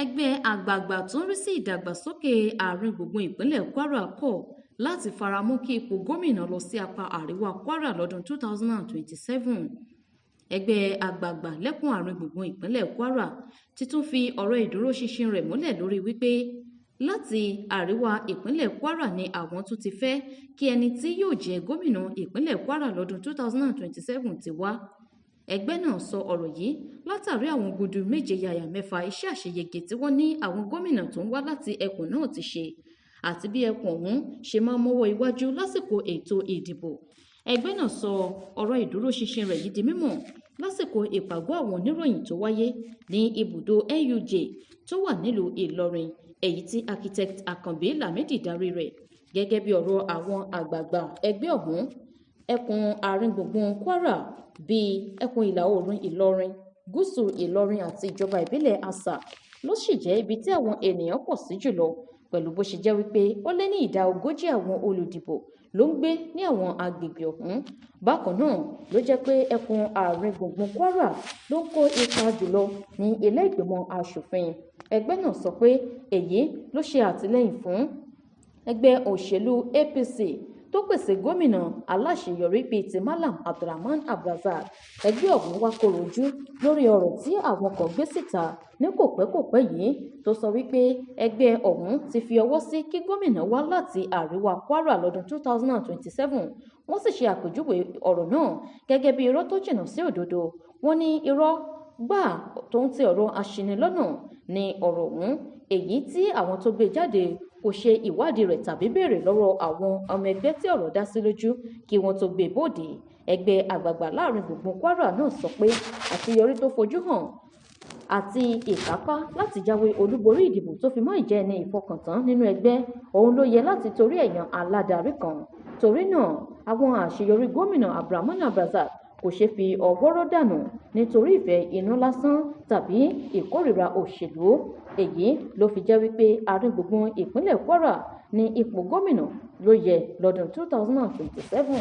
Ẹgbẹ́ àgbààgbà tó ń rí sí ìdàgbàsókè àárín gbùngbùn ìpínlẹ̀ Kwara kọ̀ láti faramọ́ kí ipò gómìnà lọ sí apá àríwá Kwara lọ́dún 2027. Ẹgbẹ́ àgbààgbà lẹ́kùn àárín gbùngbùn ìpínlẹ̀ Kwara ti tún fi ọ̀rọ̀ ìdúróṣinṣin rẹ̀ múlẹ̀ lórí wípé láti àríwá ìpínlẹ̀ Kwara ni àwọn tún ti fẹ́ kí ẹni tí yóò jẹ́ gómìnà ìpínlẹ̀ Kwara lọ́dún 2027 ti wá. Ẹgbẹ́ náà sọ ọ̀rọ̀ yìí látàrí àwọn gudu méje yàyà mẹ́fà iṣẹ́ àṣeyege tí wọ́n ní àwọn gómìnà tó ń wá láti ẹkùn náà ti ṣe àti bí ẹkùn ọ̀hún ṣe máa mọ́wọ́ iwájú lásìkò ètò ìdìbò. Ẹgbẹ́ náà sọ ọ̀rọ̀ ìdúróṣinṣin rẹ̀ yìí di mímọ̀ lásìkò ìpàgọ́ àwọn oníròyìn tó wáyé ní ibùdó NUJ tó wà nílùú Ìlọrin, èyí tí architect Àkànbí Lámídì darí rẹ̀. Gẹ́gẹ́ bí ọ̀rọ̀ àwọn àgbààgbà ẹgbẹ́ ọ̀hún, ẹkùn àárín gbùngbùn Kwara bíi ẹkùn ìlà oòrùn Ìlọrin, gúúsù Ìlọrin àti ìjọba ìbílẹ̀ Asa ló sì jẹ́ ibi tí àwọn ènìyàn pọ̀ sí jùlọ, pẹ̀lú bó ṣe jẹ́ wípé ó lé ní ìdá 40 àwọn olùdìbò ló ń gbé ní àwọn agbègbè ọ̀hún. Bákan náà ló jẹ́ pé ẹkùn àárín gbùngbùn Kwara ló ń kó ipa jùlọ ní ilé ìgbìmọ̀ aṣòfin. Ẹgbẹ́ náà sọ pé èyí ló ṣe àtìlẹ́yìn fún ẹgbẹ́ òṣèlú APC tó pèsè gómìnà aláṣeyọrí bíi ti Malam Abdulrahman Abdulrazak. Ẹgbẹ́ ọ̀hún wá kóró ojú lórí ọ̀rọ̀ tí àwọn kan gbé síta ní kòpẹ́kòpẹ́ yìí tó sọ wípé ẹgbẹ́ ọ̀hún ti fi ọwọ́ sí kí gómìnà wá láti àríwá Kwara lọ́dún 2027. Wọ́n sì ṣe àpèjúwe ọ̀rọ̀ náà gẹ́gẹ́ bí irọ́ tó jìnnà sí òdodo. Wọ́n ní irọ́ gbáà tó ń ti ọ̀rọ̀ aṣinilọ́nà ní ọ̀rọ̀ ọ̀hún, èyí tí àwọn tó gbé jáde kò ṣe ìwádìí rẹ̀ tàbí béèrè lọ́wọ́ àwọn ọmọ ẹgbẹ́ tí ọ̀rọ̀ dá sí lójú kí wọ́n tó gbé bóde. Ẹgbẹ́ àgbààgbà láàrin gbùngbùn Kwara náà sọ pé àṣeyọrí tó fojú hàn àti ìkápá láti jáwé olúborí ìdìbò tó fi mọ́ ìjẹ́ ẹni ìfọkàntán nínú ẹgbẹ́ òun ló yẹ láti torí ẹ̀yàn aládarí kan. Torí náà àwọn àṣeyọrí gómìnà Abdulrahman Abdulrazak kò ṣe fi ọwọ́rọ́ dànù nítorí ìfẹ́ inú lásán tàbí ìkórìíra òṣèlú. Èyí ló fi jẹ́ wípé àárín gbùngbùn ìpínlẹ̀ Kwara ní ipò gómìnà ló yẹ lọ́dún 2027.